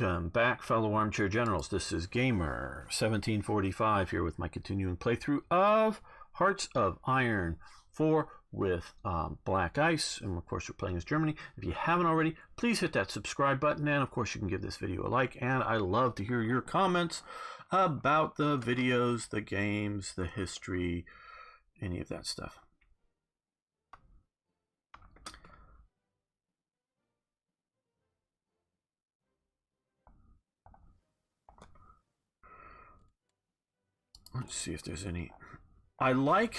Welcome back, fellow armchair generals. This is Gamer 1745 here with my continuing playthrough of Hearts of Iron 4 with Black Ice, and of course we're playing as Germany. If you haven't already, please hit that subscribe button, and of course you can give this video a like, and I love to hear your comments about the videos, the games, the history, any of that stuff. Let's see if there's any. I like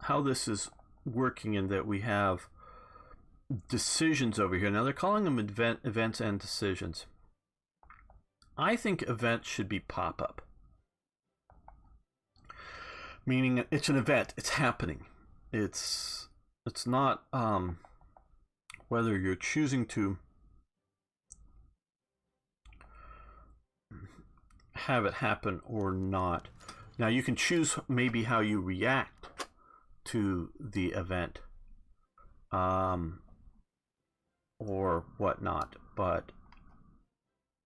how this is working in that we have decisions over here. Now they're calling them events and decisions. I think events should be pop-up. Meaning it's an event, it's happening. It's not whether you're choosing to have it happen or not. Now you can choose maybe how you react to the event or whatnot, but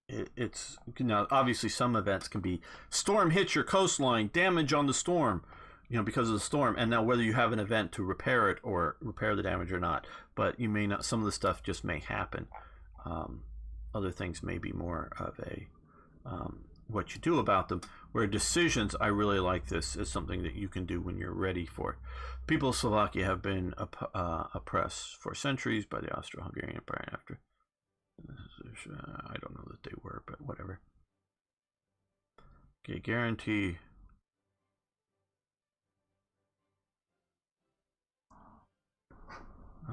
it's, you know, obviously some events can be storm hits your coastline, damage on the storm, you know, because of the storm, and now whether you have an event to repair it or repair the damage or not, but you may not, some of the stuff just may happen. Other things may be more of a what you do about them, where decisions, I really like this as something that you can do when you're ready for it. People of Slovakia have been oppressed for centuries by the Austro-Hungarian Empire after. I don't know that they were, but whatever. Okay, guarantee.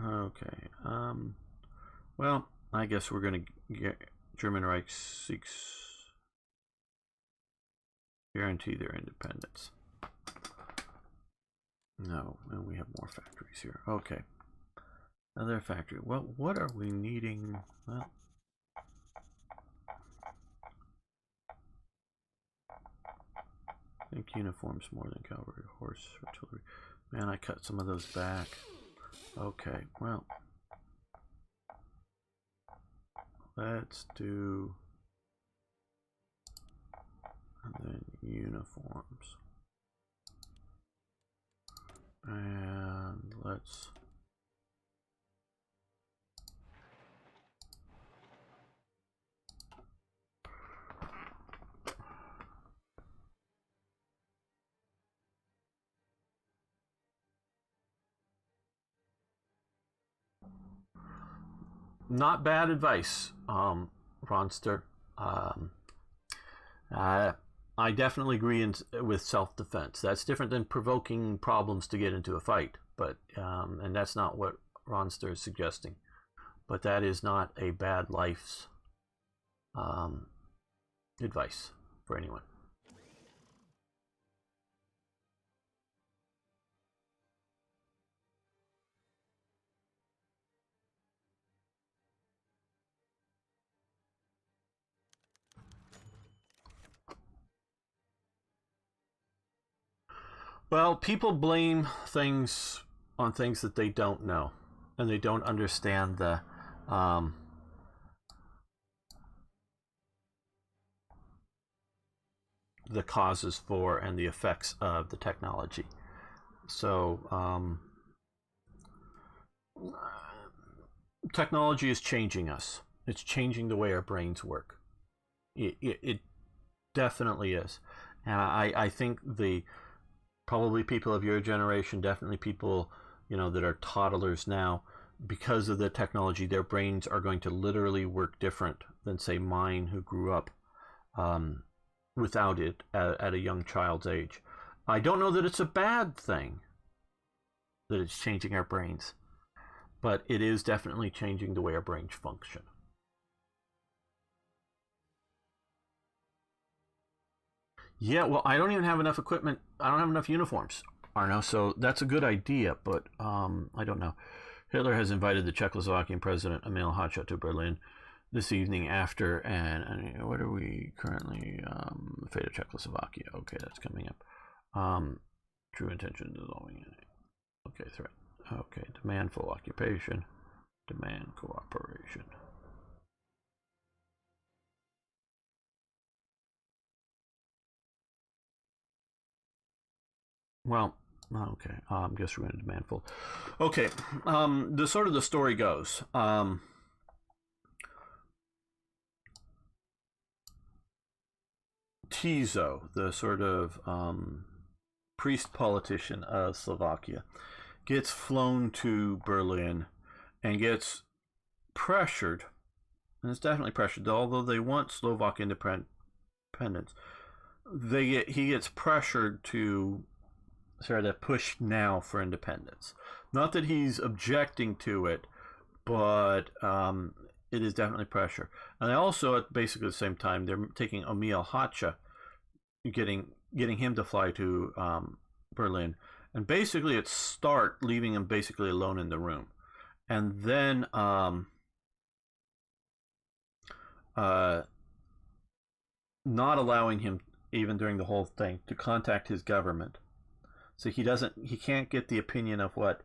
Okay. Well, I guess we're going to get German Reich seeks guarantee their independence. No, and we have more factories here. Okay. Another factory. Well, what are we needing? Well, I think uniforms more than cavalry, horse, artillery. Man, I cut some of those back. Okay, well, let's do and then uniforms, and let's not bad advice, Ronster. I definitely agree with self-defense. That's different than provoking problems to get into a fight, but and that's not what Ronster is suggesting. But that is not a bad life's advice for anyone. Well, people blame things on things that they don't know, and they don't understand the causes for and the effects of the technology. So technology is changing us. It's changing the way our brains work. It definitely is. And I think probably people of your generation, definitely people, you know, that are toddlers now, because of the technology, their brains are going to literally work different than, say, mine, who grew up without it at a young child's age. I don't know that it's a bad thing that it's changing our brains, but it is definitely changing the way our brains function. Yeah, well, I don't even have enough equipment. I don't have enough uniforms, Arno, so that's a good idea, but I don't know. Hitler has invited the Czechoslovakian president, Emil Hácha, to Berlin this evening after, and what are we currently, fate of Czechoslovakia. Okay, that's coming up. True intention dissolving it. Okay, threat. Okay, demand full occupation. Demand cooperation. Well, okay. I guess we're going to demand full. Okay. The story goes. Tiso, the sort of priest politician of Slovakia, gets flown to Berlin and gets pressured, and it's definitely pressured, although they want Slovak independence. He gets pressured to sort of push now for independence. Not that he's objecting to it, but it is definitely pressure. And they also, at basically the same time, they're taking Emil Hacha, getting him to fly to Berlin, and basically it start leaving him basically alone in the room, and then not allowing him, even during the whole thing, to contact his government. So he can't get the opinion of what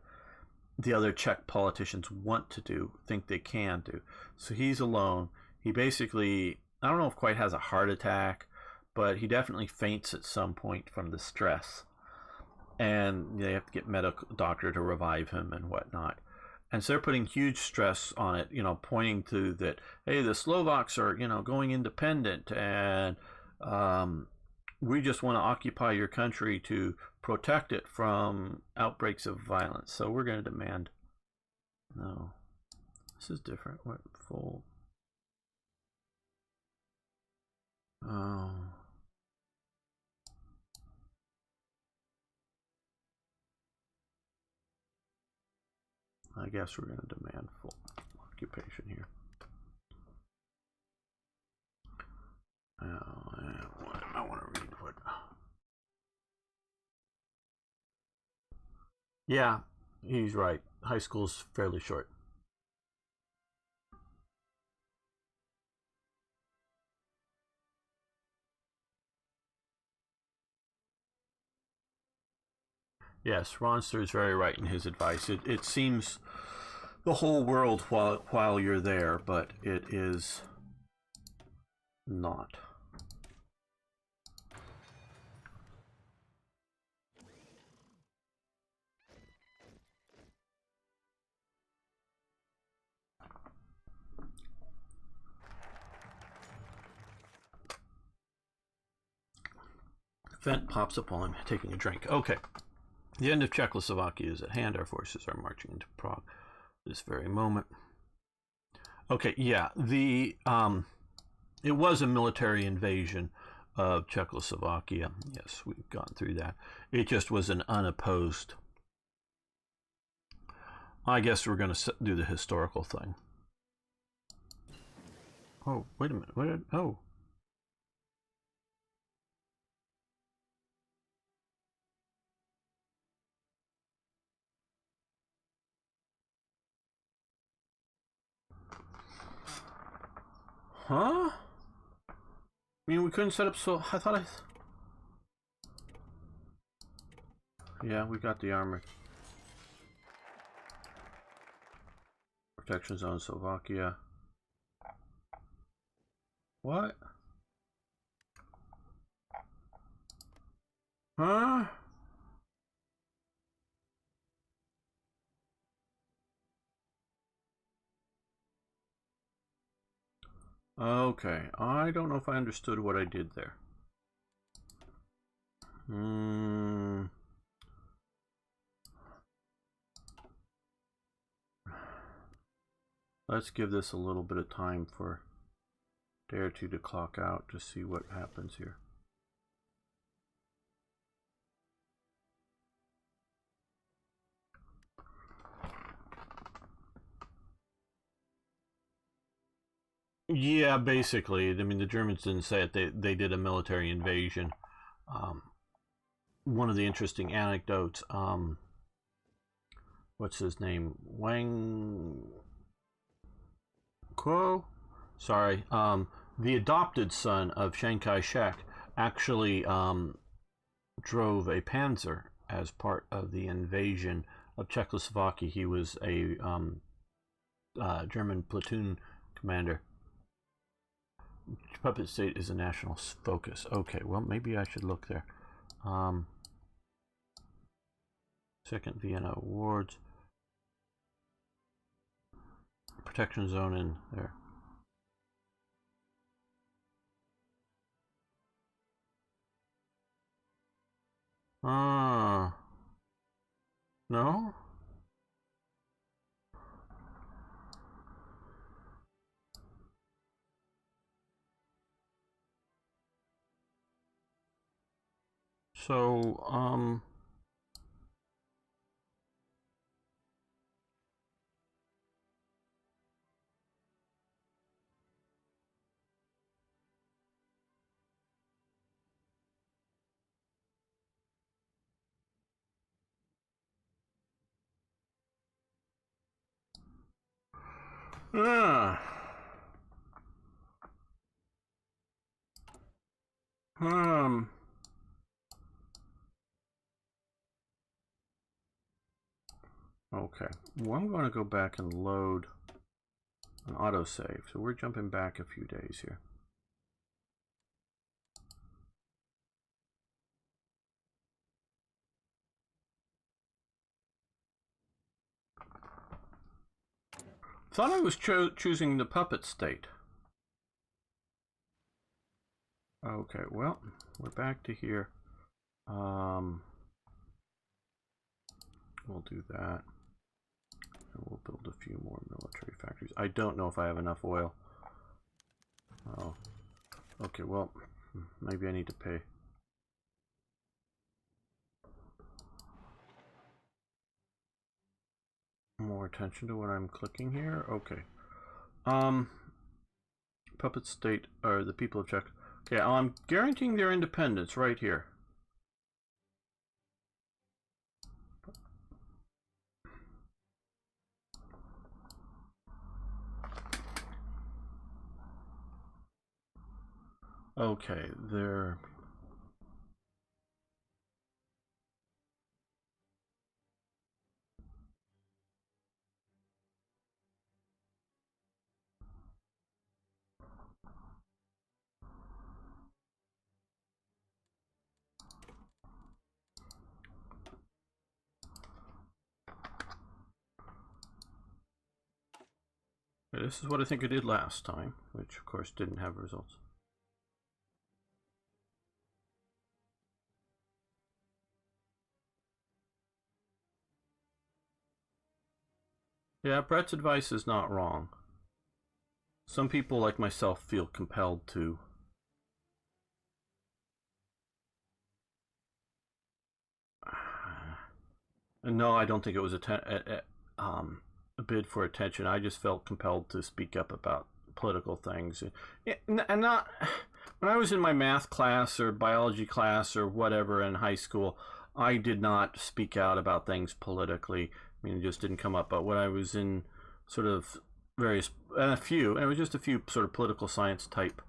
the other Czech politicians want to do, think they can do. So he's alone. He basically, I don't know if quite has a heart attack, but he definitely faints at some point from the stress. And they have to get medical doctor to revive him and whatnot. And so they're putting huge stress on it, pointing to that, hey, the Slovaks are, going independent, and we just want to occupy your country to protect it from outbreaks of violence. So we're going to demand. No, this is different. What full? Oh. I guess we're going to demand full occupation here. I want to read what. Yeah, he's right. High school's fairly short. Yes, Ronster is very right in his advice. It seems the whole world while you're there, but it is not. Vent pops up while I'm taking a drink. Okay. The end of Czechoslovakia is at hand. Our forces are marching into Prague this very moment. Okay, yeah. It was a military invasion of Czechoslovakia. Yes, we've gone through that. It just was an unopposed. I guess we're going to do the historical thing. Oh, wait a minute. Oh. Huh? I mean, we couldn't set up, so I thought Yeah, we got the armor. Protection zone, Slovakia. What? Huh? Okay, I don't know if I understood what I did there. Let's give this a little bit of time for a day or two to clock out to see what happens here. Yeah, basically. I mean, the Germans didn't say it. They did a military invasion. One of the interesting anecdotes, what's his name? Wang Kuo? Sorry. The adopted son of Chiang Kai-shek actually drove a Panzer as part of the invasion of Czechoslovakia. He was a German platoon commander. Puppet State is a national focus. Okay, well, maybe I should look there. Second Vienna Awards. Protection zone in there. No? So, okay. Well, I'm going to go back and load an autosave. So we're jumping back a few days here. Thought I was choosing the puppet state. Okay, well, we're back to here. We'll do that. And we'll build a few more military factories. I don't know if I have enough oil. Oh. Okay, well, maybe I need to pay. More attention to what I'm clicking here. Okay. Puppet state, or the people of Czech. Okay, I'm guaranteeing their independence right here. Okay, they're... This is what I think I did last time, which of course didn't have results. Yeah, Brett's advice is not wrong. Some people, like myself, feel compelled to. No, I don't think it was a bid for attention. I just felt compelled to speak up about political things. And not when I was in my math class or biology class or whatever in high school, I did not speak out about things politically. I mean, it just didn't come up. But when I was in sort of various, and it was just a few sort of political science type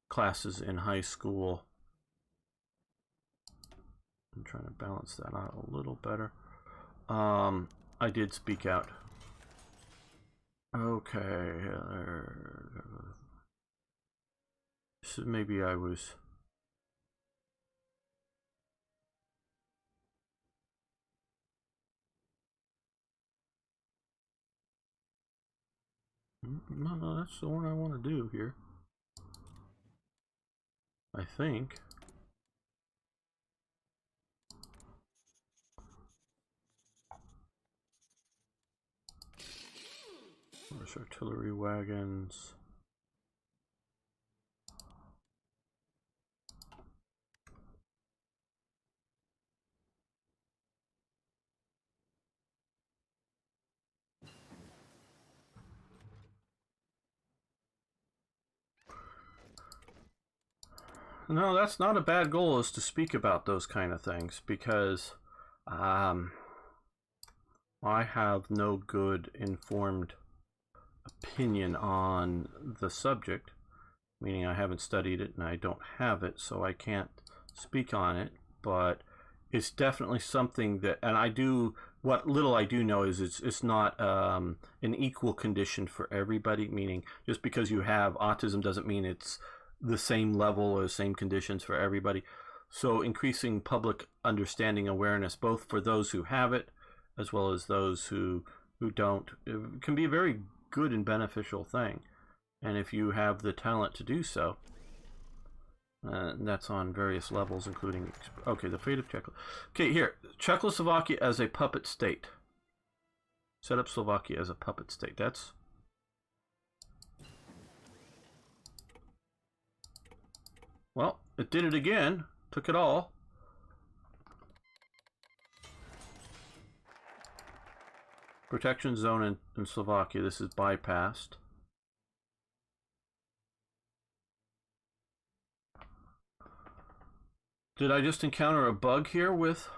classes in high school. I'm trying to balance that out a little better. I did speak out. Okay. So maybe I was... No, that's the one I want to do here. I think. There's artillery wagons. No, that's not a bad goal, is to speak about those kind of things, because I have no good informed opinion on the subject, meaning I haven't studied it and I don't have it, so I can't speak on it. But it's definitely something that, and I do, what little I do know is it's not an equal condition for everybody, meaning just because you have autism doesn't mean it's the same level or same conditions for everybody. So increasing public understanding, awareness, both for those who have it as well as those who don't, it can be a very good and beneficial thing. And if you have the talent to do so, that's on various levels, including, okay, the fate of Czechoslovakia. Okay, here, Czechoslovakia as a puppet state. Set up Slovakia as a puppet state. That's... Well, it did it again. Took it all. Protection zone in Slovakia. This is bypassed. Did I just encounter a bug here with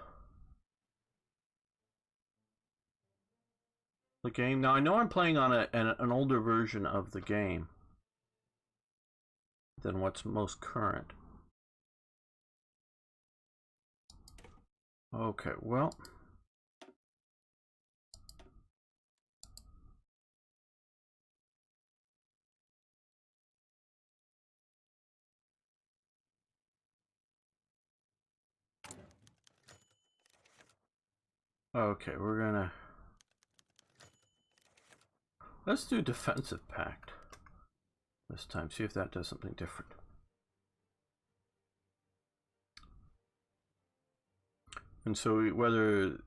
the game? Now, I know I'm playing on an older version of the game than what's most current. Okay, well... Okay, we're gonna... Let's do defensive pact this time. See if that does something different. And so whether,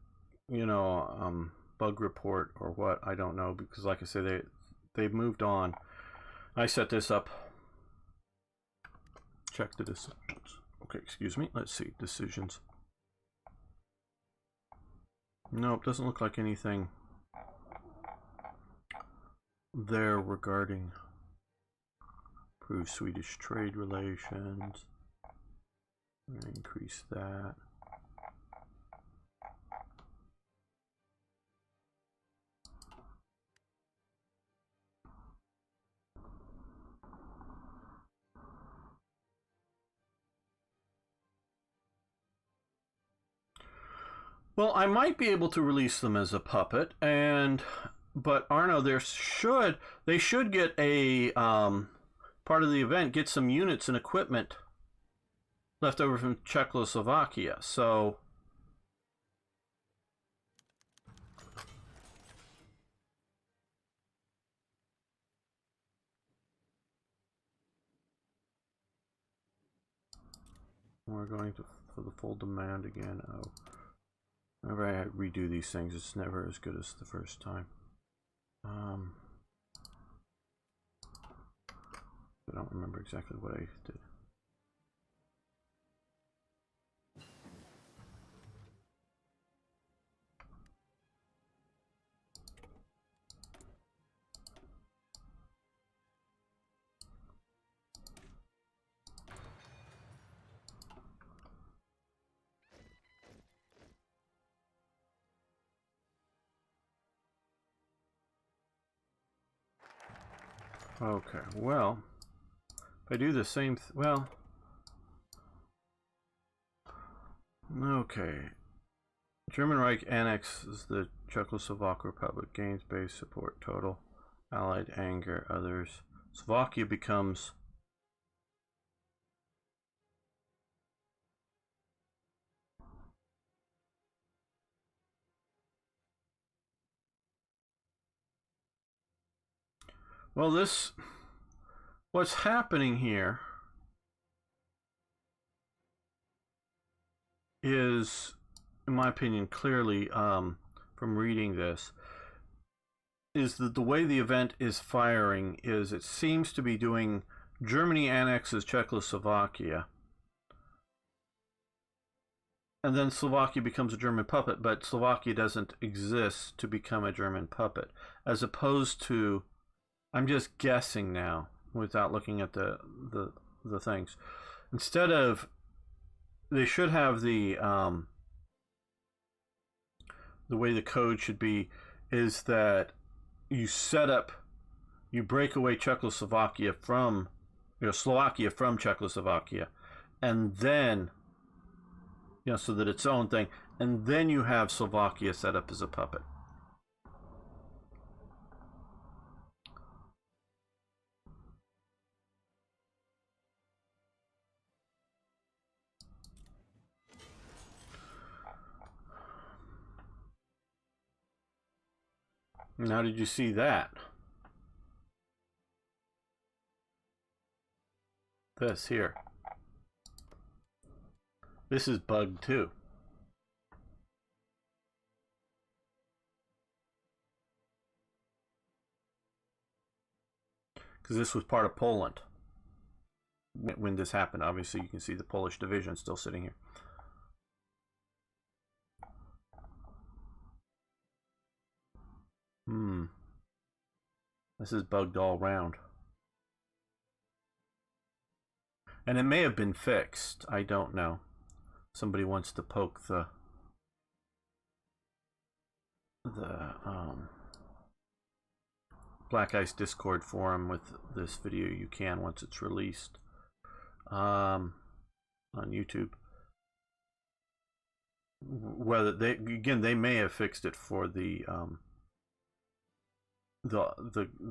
you know, bug report or what, I don't know, because like I say, they've moved on. I set this up. Check the decisions. Okay, excuse me. Let's see. Decisions. Nope, doesn't look like anything there regarding improve Swedish trade relations. I'm gonna increase that. Well, I might be able to release them as a puppet, but Arno, they should get a part of the event, get some units and equipment left over from Czechoslovakia. So we're going to for the full demand again. Oh. Whenever I redo these things, it's never as good as the first time. I don't remember exactly what I did. Okay, well, if I do the same, well, okay. German Reich annexes the Czechoslovak Republic, gains base support total, allied anger, others. Slovakia becomes well, what's happening here is, in my opinion, clearly, from reading this, is that the way the event is firing is it seems to be doing Germany annexes Czechoslovakia, and then Slovakia becomes a German puppet, but Slovakia doesn't exist to become a German puppet, as opposed to, I'm just guessing now without looking at the things. Instead of, they should have the way the code should be is that you break away Czechoslovakia from, Slovakia from Czechoslovakia, and then, so that it's own thing, and then you have Slovakia set up as a puppet. Now, did you see that? This here. This is bugged too. Because this was part of Poland when this happened. Obviously, you can see the Polish division still sitting here. This is bugged all around. And it may have been fixed. I don't know. Somebody wants to poke the Black Ice Discord forum with this video. You can once it's released on YouTube. Whether they may have fixed it for the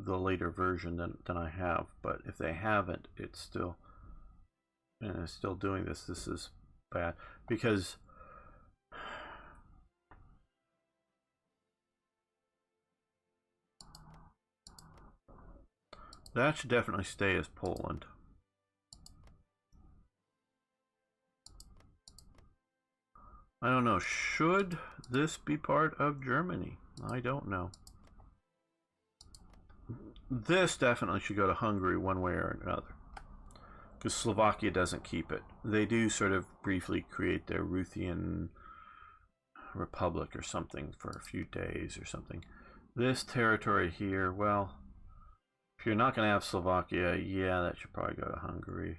later version than I have, but if they haven't, it's still doing this. This is bad because that should definitely stay as Poland. I don't know. Should this be part of Germany? I don't know. This definitely should go to Hungary one way or another, because Slovakia doesn't keep it. They do sort of briefly create their Ruthian Republic or something for a few days or something. This territory here, well, if you're not going to have Slovakia, yeah, that should probably go to Hungary.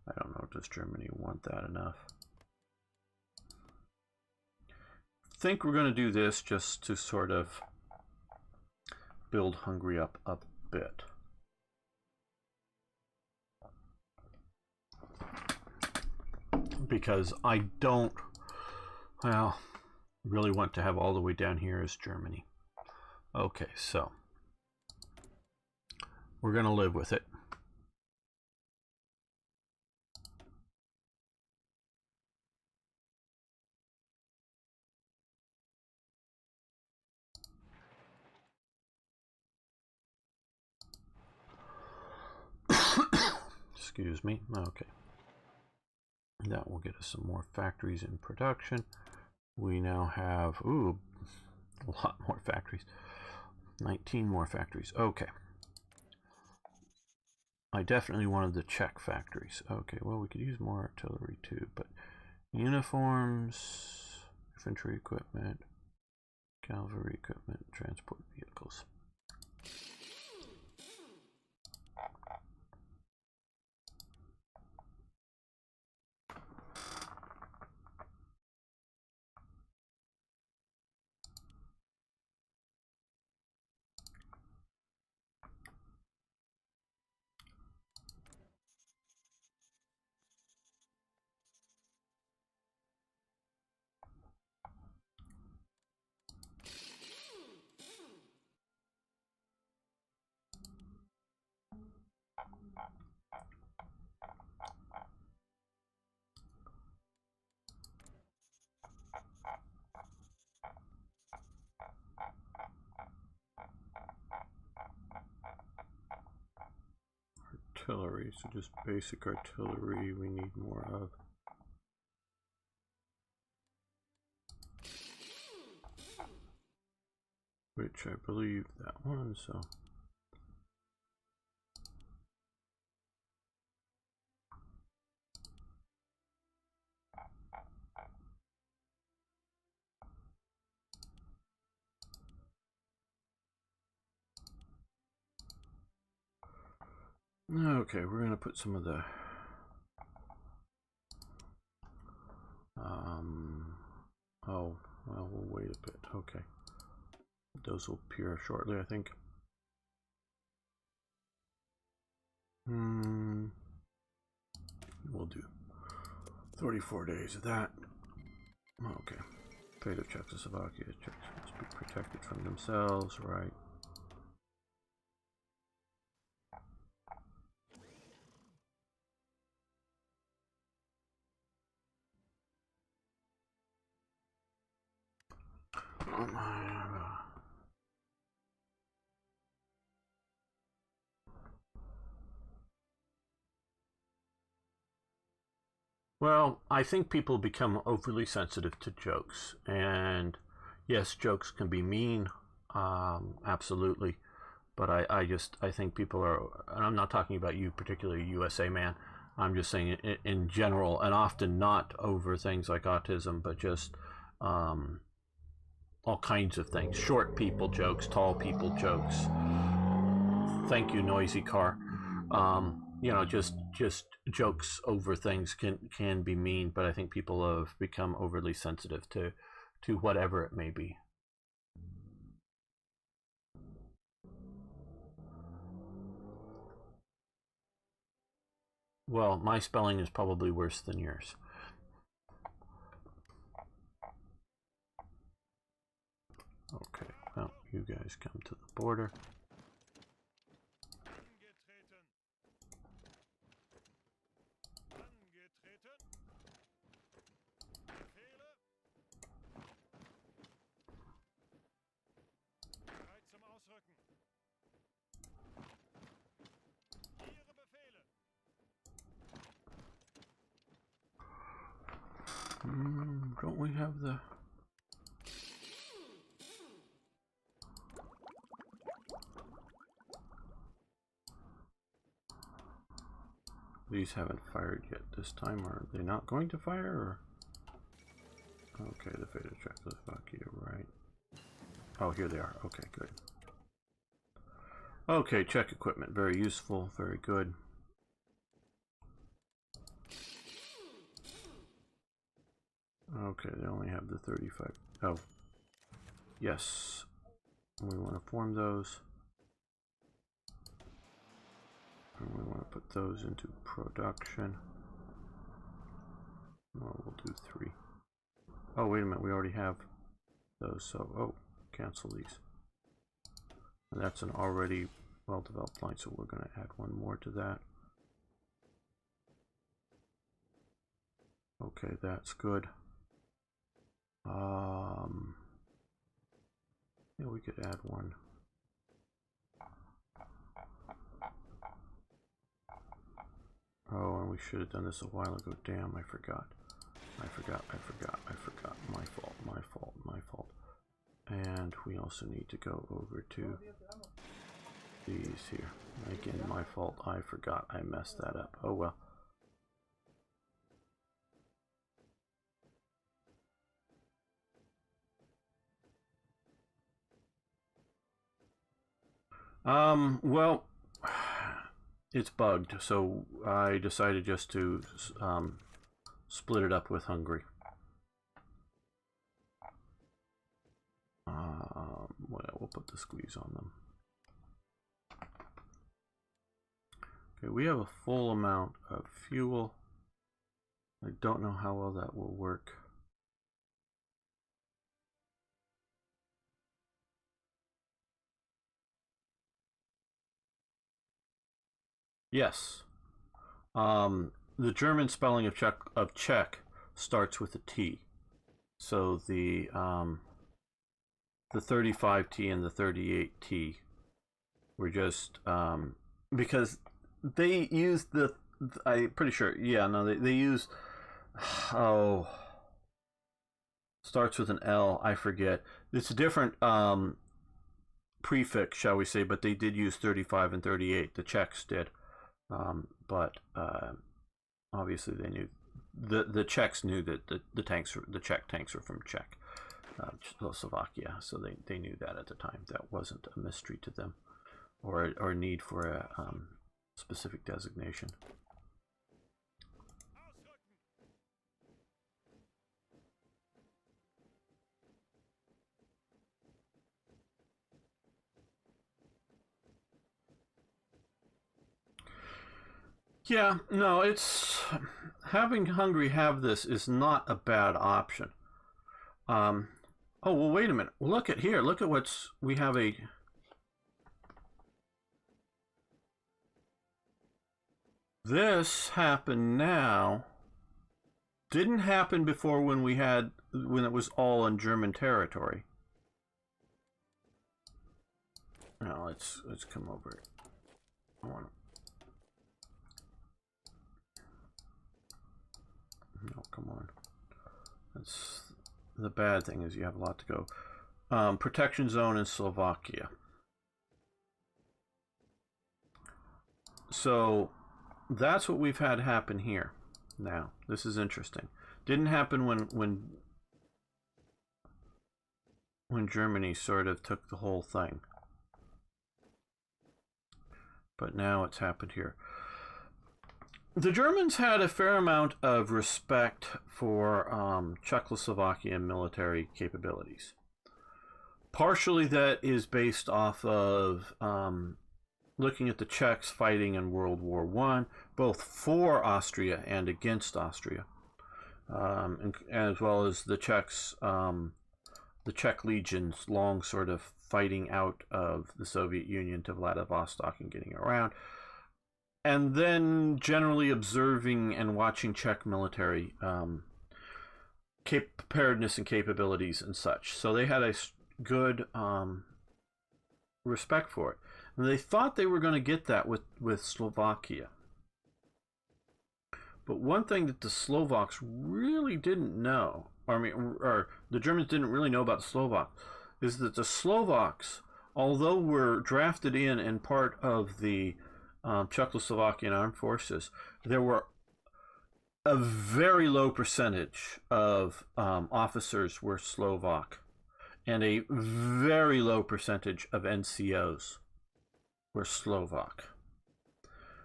I don't know, does Germany want that enough? I think we're going to do this just to sort of build Hungary up a bit. Because I don't, well, really want to have all the way down here as Germany. Okay, so we're going to live with it. Excuse me. Okay. That will get us some more factories in production. We now have, ooh, a lot more factories. 19 more factories. Okay. I definitely wanted the Czech factories. Okay, well, we could use more artillery too, but uniforms, infantry equipment, cavalry equipment, transport vehicles. Artillery, so just basic artillery we need more of. Which I believe that one, so. Okay, we're going to put some of the oh, well, we'll wait a bit. Okay. Those will appear shortly, I think. We'll do 34 days of that. Okay. Fate of Czechoslovakia. Czechs must be protected from themselves, right? Well, I think people become overly sensitive to jokes, and yes, jokes can be mean, absolutely. But I think people are, and I'm not talking about you, particularly USA man. I'm just saying in general, and often not over things like autism, but just um, all kinds of things. Short people jokes, tall people jokes. Thank you, noisy car. You know, just jokes over things can be mean, but I think people have become overly sensitive to whatever it may be. Well, my spelling is probably worse than yours. Okay, well, you guys come to the border. Don't we have the... These haven't fired yet this time. Are they not going to fire? Or... Okay, the fate of Czechoslovakia, right. Oh, here they are. Okay, good. Okay, Czech equipment. Very useful. Very good. Okay, they only have the 35. Oh, yes. We want to form those. And we want to put those into production. Oh, we'll do 3. Oh, wait a minute. We already have those. So, oh, cancel these. And that's an already well-developed line, so we're going to add one more to that. Okay, that's good. Yeah, we could add one. Oh, and we should have done this a while ago. Damn, I forgot. I forgot. My fault, my fault, my fault. And we also need to go over to these here. Again, my fault. I forgot. I messed that up. Oh well. Well, it's bugged, so I decided just to split it up with Hungary. Well, we'll put the squeeze on them. Okay, we have a full amount of fuel. I don't know how well that will work. Yes. The German spelling of Czech starts with a T. So the 35T and the 38T were just because they use the, I'm pretty sure, yeah, no, they use, oh, starts with an L, I forget. It's a different prefix, shall we say, but they did use 35 and 38, the Czechs did. But obviously they knew, the Czechs knew that the Czech tanks were from Czechoslovakia, so they knew that at the time. That wasn't a mystery to them, or a need for a specific designation. Yeah, no, it's having Hungary have this is not a bad option. Oh well, wait a minute. Look at here. Look at what's we have a. This happened now. Didn't happen before when it was all in German territory. Now let's come over. I want to. come on. That's the bad thing, is you have a lot to go. Protection zone in Slovakia. So that's what we've had happen here. Now, this is interesting. Didn't happen when Germany sort of took the whole thing. But now it's happened here. The Germans had a fair amount of respect for Czechoslovakian military capabilities. Partially that is based off of looking at the Czechs fighting in World War I, both for Austria and against Austria, as well as the Czechs, the Czech legions long sort of fighting out of the Soviet Union to Vladivostok and getting around, and then generally observing and watching Czech military preparedness and capabilities and such. So they had a good respect for it. And they thought they were going to get that with Slovakia. But one thing that the Slovaks really didn't know, or the Germans didn't really know about the Slovaks, is that the Slovaks, although were drafted in and part of the Czechoslovakian armed forces, there were a very low percentage of officers were Slovak, and a very low percentage of NCOs were Slovak.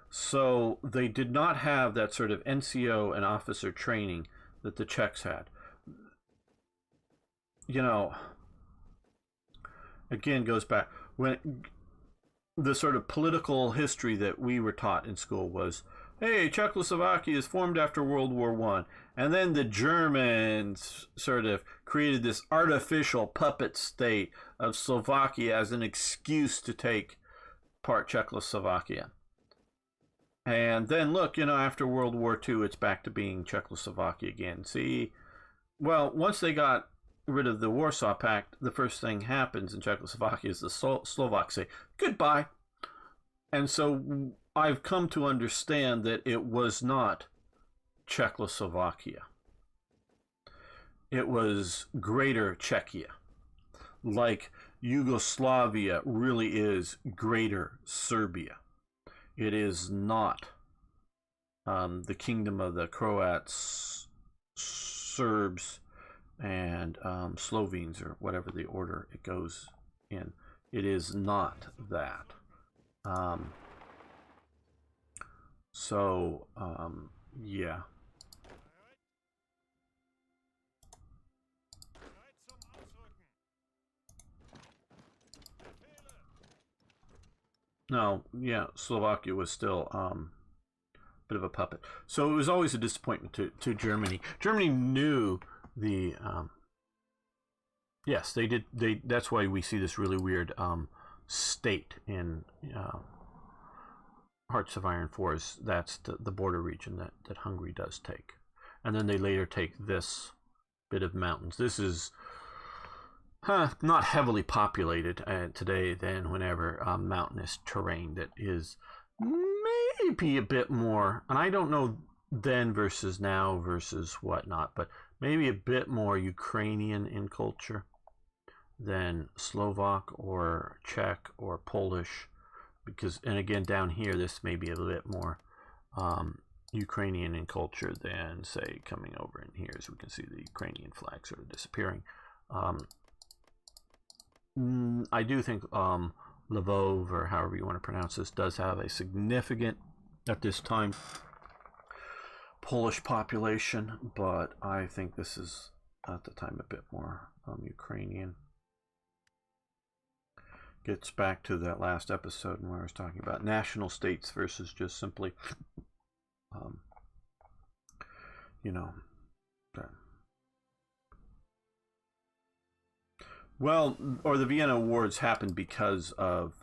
So they did not have that sort of NCO and officer training that the Czechs had. You know, again, goes back when the sort of political history that we were taught in school was, hey, Czechoslovakia is formed after World War I. And then the Germans sort of created this artificial puppet state of Slovakia as an excuse to take part Czechoslovakia. And then look, you know, after World War II, it's back to being Czechoslovakia again. See, well, once they got rid of the Warsaw Pact, the first thing happens in Czechoslovakia is the Slovaks say, goodbye. And so I've come to understand that it was not Czechoslovakia. It was Greater Czechia. Like Yugoslavia really is Greater Serbia. It is not the kingdom of the Croats, Serbs, and Slovenes, or whatever the order it goes in. It is not that. Yeah. No, yeah, Slovakia was still a bit of a puppet. So it was always a disappointment to Germany. Germany knew the yes, they did. That's why we see this really weird state in Hearts of Iron 4. That's the border region that Hungary does take, and then they later take this bit of mountains. This is not heavily populated today than whenever mountainous terrain that is maybe a bit more, and I don't know then versus now versus whatnot, but maybe a bit more Ukrainian in culture than Slovak or Czech or Polish, because, and again down here this may be a little bit more Ukrainian in culture than, say, coming over in here, as we can see the Ukrainian flag sort of disappearing. I do think Lvov, or however you want to pronounce this, does have a significant, at this time, Polish population, but I think this is at the time a bit more Ukrainian. Gets back to that last episode where I was talking about national states versus just simply, you know, well, or the Vienna Awards happened because of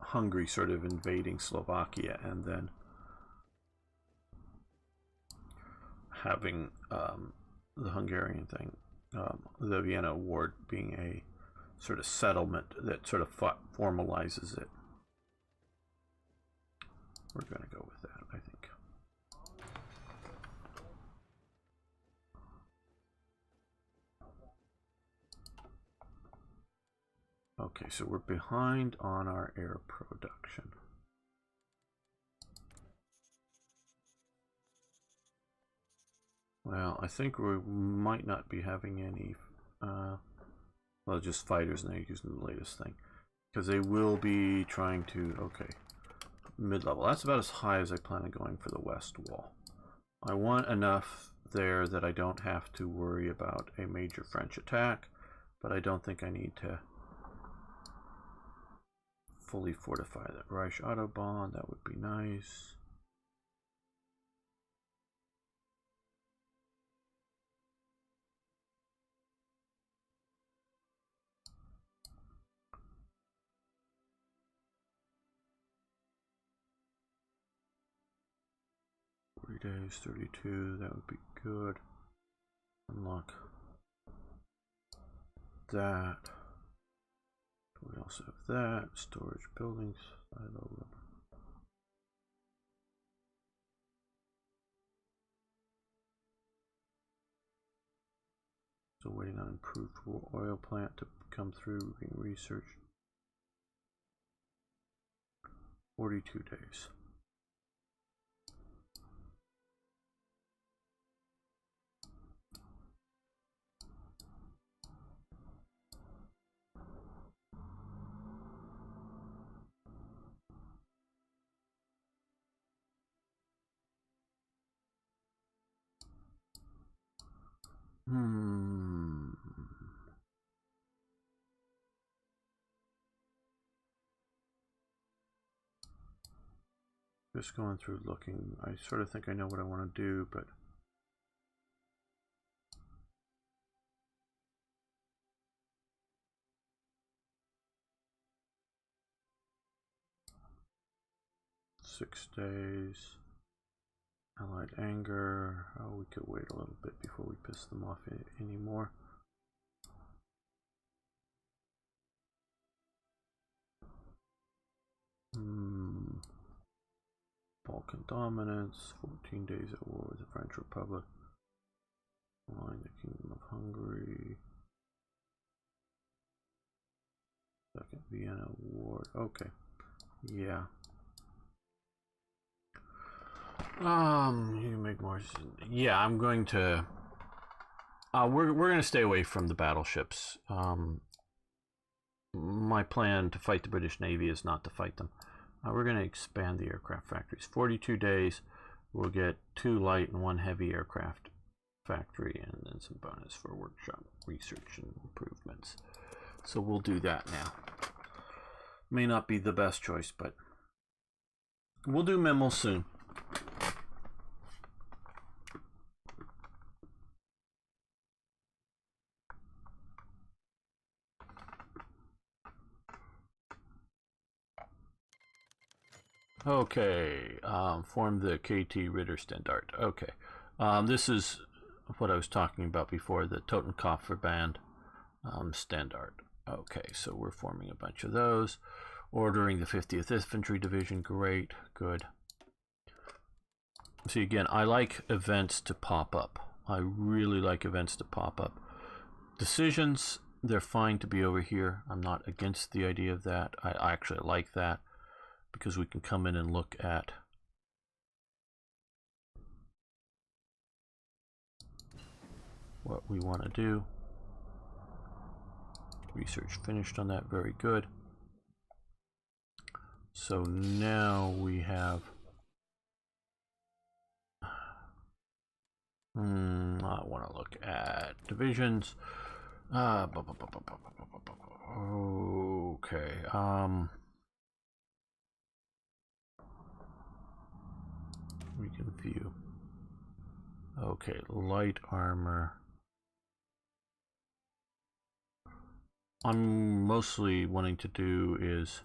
Hungary sort of invading Slovakia and then having the Hungarian thing, the Vienna Award being a sort of settlement that sort of formalizes it. We're going to go with that, I think. Okay, so we're behind on our air production. Well, I think we might not be having any, well, just fighters now using the latest thing. Because they will be trying to, okay, mid-level. That's about as high as I plan on going for the west wall. I want enough there that I don't have to worry about a major French attack, but I don't think I need to fully fortify that. Reich Autobahn, that would be nice. Days, 32, that would be good. Unlock that. We also have that. Storage buildings, silo rubber. So waiting on improved oil plant to come through, being researched. 42 days. Just going through looking. I sort of think I know what I want to do, but six days. Allied anger. Oh, we could wait a little bit before we piss them off anymore. Balkan dominance, 14 days at war with the French Republic. Line the Kingdom of Hungary. Second Vienna War. Okay. Yeah. You make more. Yeah, I'm going to. We're going to stay away from the battleships. My plan to fight the British Navy is not to fight them. We're going to expand the aircraft factories. 42 days, we'll get 2 light and 1 heavy aircraft factory, and then some bonus for workshop research and improvements. So we'll do that now. May not be the best choice, but we'll do Memel soon. Okay, form the KT Ritter Standard. Okay, this is what I was talking about before, the Totenkopfverband Standard. Okay, so we're forming a bunch of those. Ordering the 50th Infantry Division, great, good. See, again, I like events to pop up. I really like events to pop up. Decisions, they're fine to be over here. I'm not against the idea of that. I actually like that, because we can come in and look at what we want to do. Research finished on that, very good. So now we have I want to look at divisions. Okay. We can view. Okay, light armor. I'm mostly wanting to do is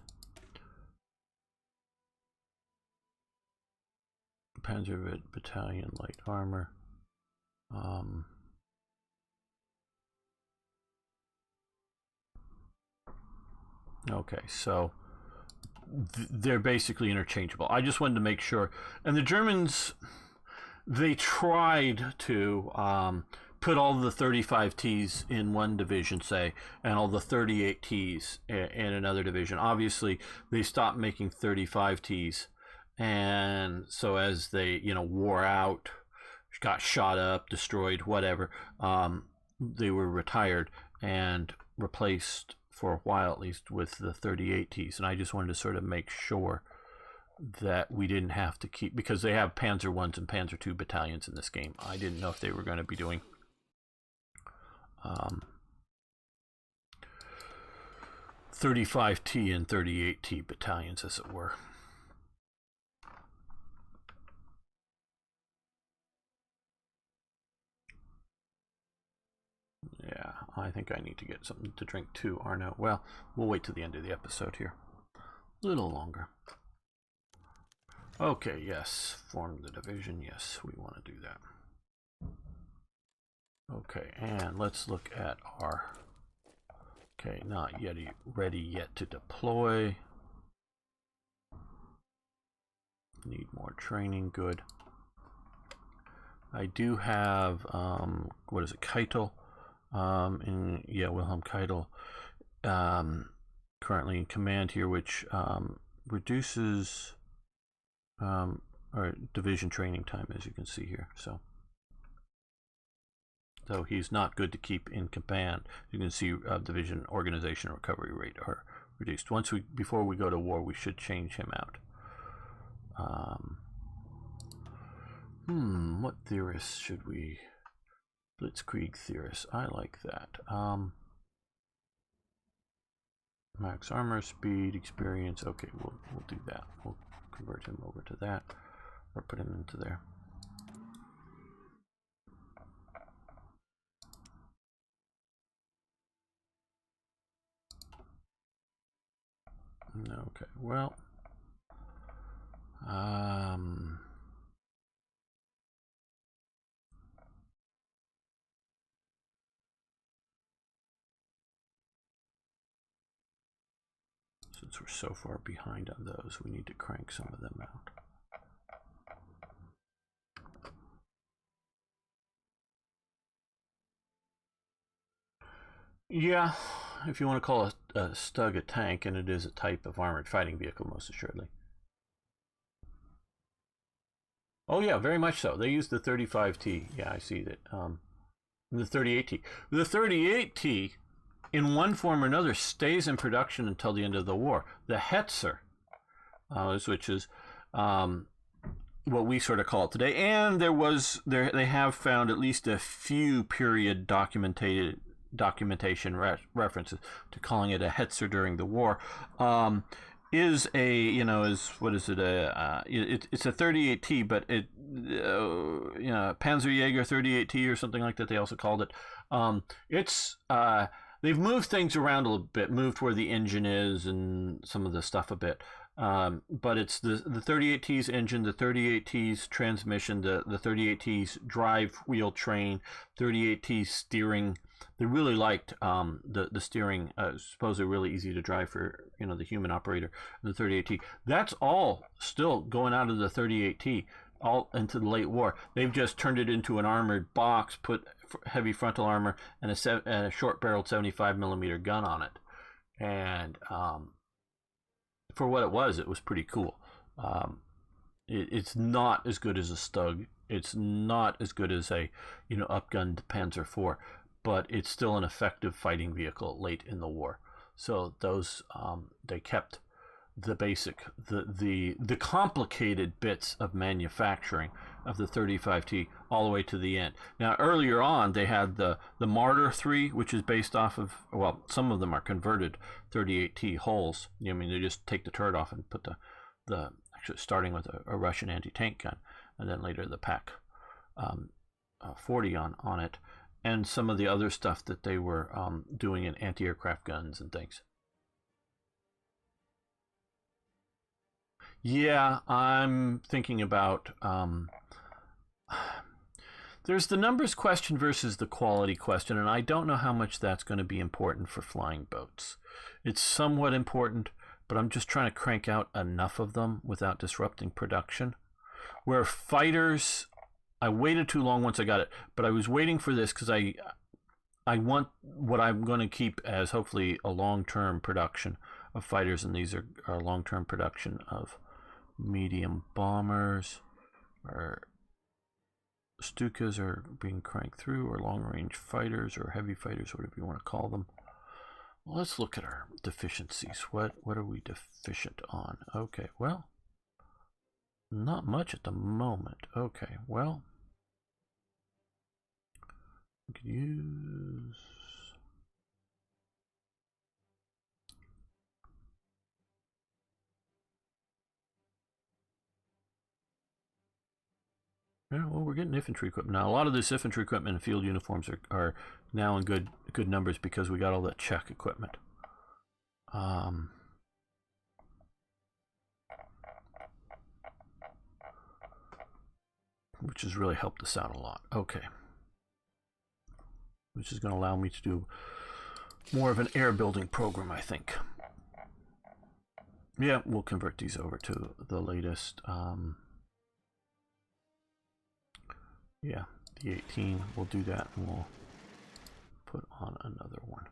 Panzer Battalion light armor. Okay, so they're basically interchangeable. I just wanted to make sure. And the Germans, they tried to put all the 35Ts in one division, say, and all the 38Ts in another division. Obviously, they stopped making 35Ts, and so as they, wore out, got shot up, destroyed, whatever, they were retired and replaced for a while, at least, with the 38Ts. And I just wanted to sort of make sure that we didn't have to keep, because they have Panzer 1s and Panzer 2 battalions in this game. I didn't know if they were going to be doing 35T and 38T battalions, as it were. Yeah, I think I need to get something to drink too, Arno. Well, we'll wait till the end of the episode here. A little longer. Okay, yes, form the division. Yes, we want to do that. Okay, and let's look at our... Okay, not yet ready yet to deploy. Need more training, good. I do have, what is it, Keitel? Wilhelm Keitel, currently in command here, which reduces our division training time, as you can see here. So he's not good to keep in command. You can see division organization and recovery rate are reduced. Before we go to war, we should change him out. What theorists should we? Blitzkrieg theorists. I like that. Max armor, speed, experience. Okay, we'll do that. We'll convert him over to that, or put him into there. Okay, well, since we're so far behind on those, we need to crank some of them out. Yeah, if you want to call a Stug a tank, and it is a type of armored fighting vehicle, most assuredly. Oh yeah, very much so. They use the 35T. Yeah, I see that. The 38T. The 38T, in one form or another, stays in production until the end of the war. The Hetzer, which is what we sort of call it today, and they have found at least a few period documentation references to calling it a Hetzer during the war. Is a what is it, it's a 38T, but it Panzerjäger 38T or something like that, they also called it. It's they've moved things around a little bit, moved where the engine is and some of the stuff a bit, but it's the 38T's engine, the 38T's transmission, the 38T's drive wheel train, 38T's steering. They really liked the steering, supposedly really easy to drive for the human operator, the 38T. That's all still going out of the 38T, all into the late war. They've just turned it into an armored box, put heavy frontal armor and a short-barreled 75mm gun on it, and for what it was pretty cool. It's not as good as a Stug. It's not as good as a upgunned Panzer IV. But it's still an effective fighting vehicle late in the war. So those they kept the basic, the complicated bits of manufacturing of the 35T all the way to the end. Now earlier on they had the Martyr 3, which is based off of, well, some of them are converted 38T hulls. I mean, they just take the turret off and put the actually starting with a Russian anti-tank gun, and then later the PaK 40 on it. And some of the other stuff that they were doing in anti-aircraft guns and things. Yeah, I'm thinking about... there's the numbers question versus the quality question, and I don't know how much that's going to be important for flying boats. It's somewhat important, but I'm just trying to crank out enough of them without disrupting production. Where fighters... I waited too long once I got it, but I was waiting for this because I want what I'm going to keep as hopefully a long-term production of fighters, and these are long-term production of medium bombers, or Stukas are being cranked through, or long-range fighters, or heavy fighters, whatever you want to call them. Well, let's look at our deficiencies. What are we deficient on? Okay, well, not much at the moment. Okay, well, we could use... Yeah, well, we're getting infantry equipment now. A lot of this infantry equipment and field uniforms are now in good numbers because we got all that Czech equipment. Which has really helped us out a lot. Okay. Which is going to allow me to do more of an air building program, I think. Yeah, we'll convert these over to the latest. Yeah, the 18, we'll do that, and we'll put on another one.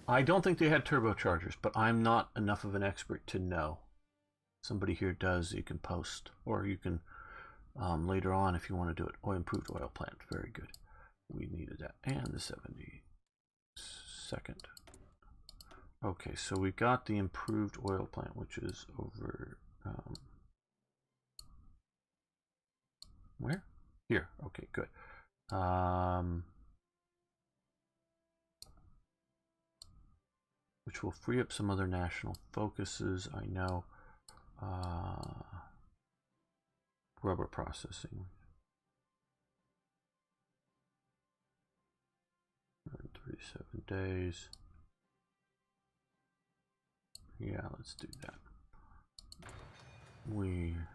I don't think they had turbochargers, but I'm not enough of an expert to know. Somebody here does, you can post, or you can later on if you want to do it. Improved oil plant, very good. We needed that. And the 72nd. Okay, so we got the improved oil plant, which is over where? Here. Okay, good. Which will free up some other national focuses, I know. Rubber processing. 37 days. Yeah, let's do that. We're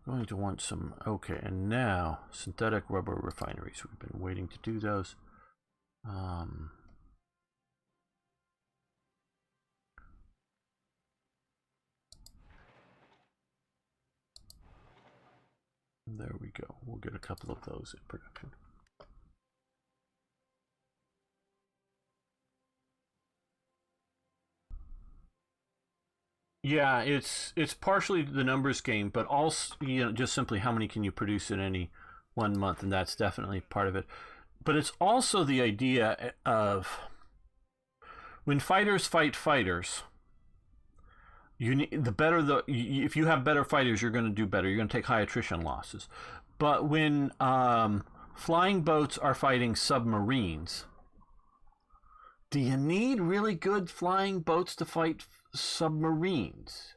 going to want some... Okay, and now synthetic rubber refineries. We've been waiting to do those. There we go. We'll get a couple of those in production. Yeah, it's partially the numbers game, but also, you know, just simply how many can you produce in any 1 month, and that's definitely part of it. But it's also the idea of when fighters fight fighters, you need the better the if you have better fighters, you're going to do better. You're going to take high attrition losses. But when flying boats are fighting submarines, do you need really good flying boats to fight submarines?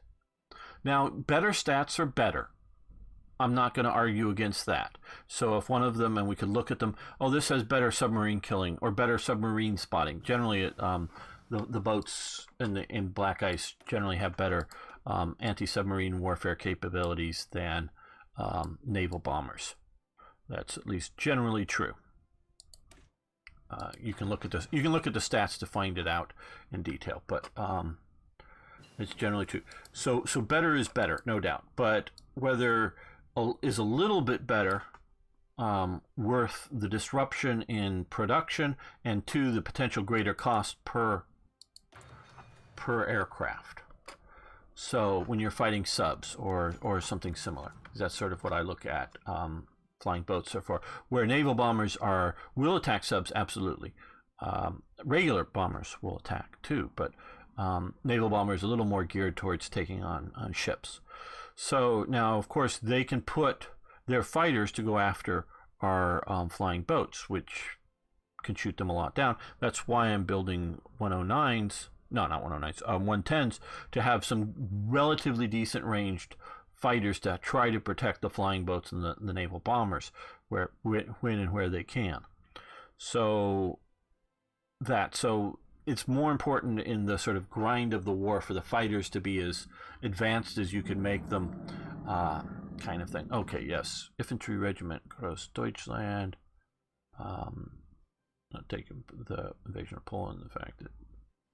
Now, better stats are better. I'm not going to argue against that. So if one of them, and we could look at them, oh, this has better submarine killing or better submarine spotting. Generally, the boats in Black Ice generally have better anti-submarine warfare capabilities than naval bombers. That's at least generally true. You can look at this. You can look at the stats to find it out in detail, but it's generally true. So better is better, no doubt. But whether is a little bit better worth the disruption in production, and two, the potential greater cost per aircraft. So when you're fighting subs or something similar, that's sort of what I look at. Flying boats are for. Where naval bombers will attack subs, absolutely. Regular bombers will attack too, but naval bombers are a little more geared towards taking on ships. So now, of course, they can put their fighters to go after our flying boats, which can shoot them a lot down. That's why I'm building 109s. No, not 109s. 110s to have some relatively decent ranged fighters to try to protect the flying boats and the naval bombers when and where they can. So it's more important in the sort of grind of the war for the fighters to be as advanced as you can make them, kind of thing. Okay, yes, infantry regiment Gross Deutschland. Not taking the invasion of Poland, the fact that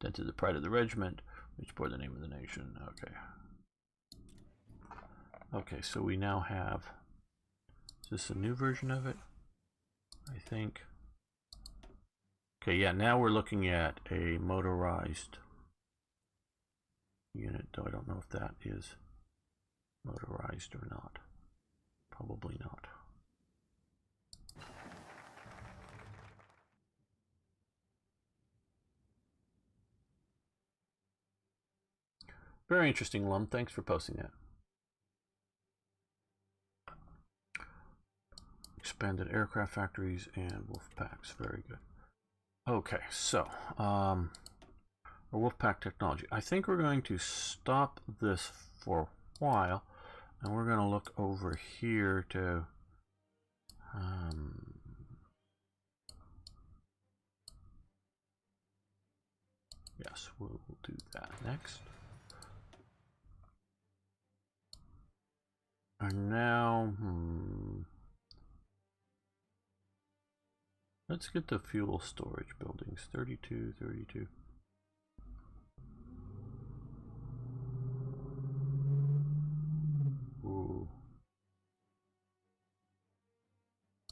dented the pride of the regiment. Export the name of the nation. Okay. Okay, so we now have, is this a new version of it? I think. Okay, yeah, now we're looking at a motorized unit, though I don't know if that is motorized or not. Probably not. Very interesting, Lum. Thanks for posting that. Expanded aircraft factories and wolf packs. Very good. Okay, so our wolf pack technology. I think we're going to stop this for a while, and we're going to look over here to yes, we'll do that next. And now, let's get the fuel storage buildings. 32, 32. Ooh.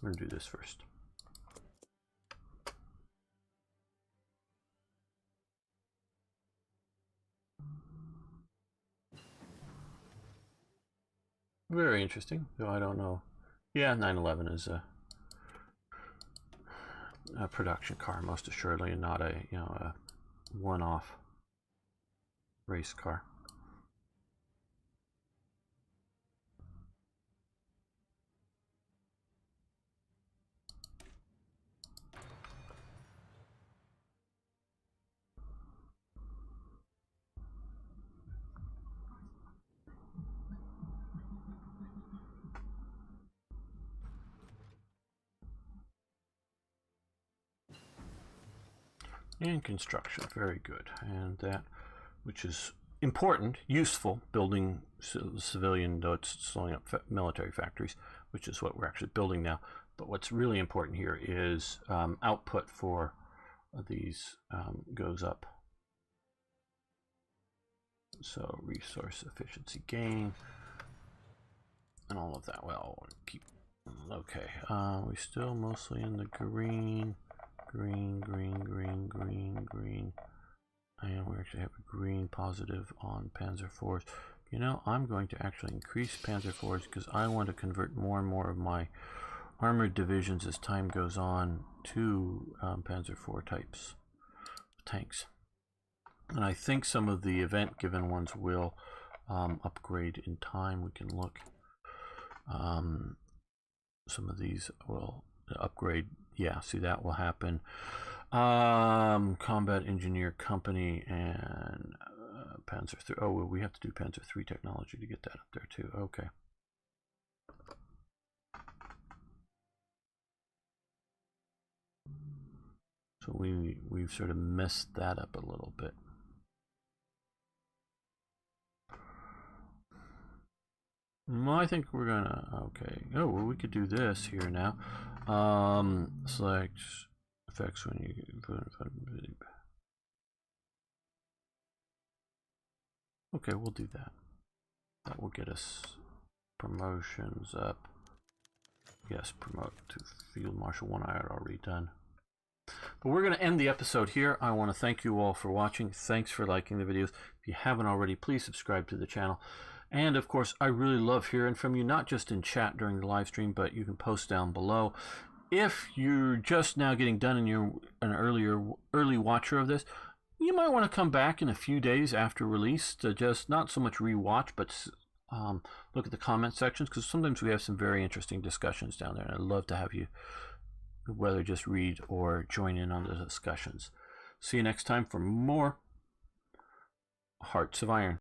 We're going to do this first. Very interesting, though I don't know. Yeah, 911 is a production car, most assuredly, and not a a one-off race car. And construction, very good. And that, which is important, useful, building civilian, though it's slowing up military factories, which is what we're actually building now. But what's really important here is output for these goes up. So resource efficiency gain and all of that. Well, keep okay. We still mostly in the green. Green, and we actually have a green positive on Panzer IVs. You know, I'm going to actually increase Panzer IVs because I want to convert more and more of my armored divisions as time goes on to Panzer IV types tanks. And I think some of the event given ones will upgrade in time. We can look. Some of these will upgrade. Yeah, see, that will happen. Combat Engineer Company and Panzer III. Oh, well, we have to do Panzer III technology to get that up there too. Okay. So we've sort of messed that up a little bit. I think we're gonna, okay. Oh, well, we could do this here now. Select effects when you okay, we'll do that. That will get us promotions up. Yes, promote to Field Marshal 1 I had already done. But we're going to end the episode here. I want to thank you all for watching. Thanks for liking the videos. If you haven't already, please subscribe to the channel. And of course, I really love hearing from you, not just in chat during the live stream, but you can post down below. If you're just now getting done and you're an early watcher of this, you might want to come back in a few days after release to just not so much rewatch, but look at the comment sections, because sometimes we have some very interesting discussions down there, and I'd love to have you whether just read or join in on the discussions. See you next time for more Hearts of Iron.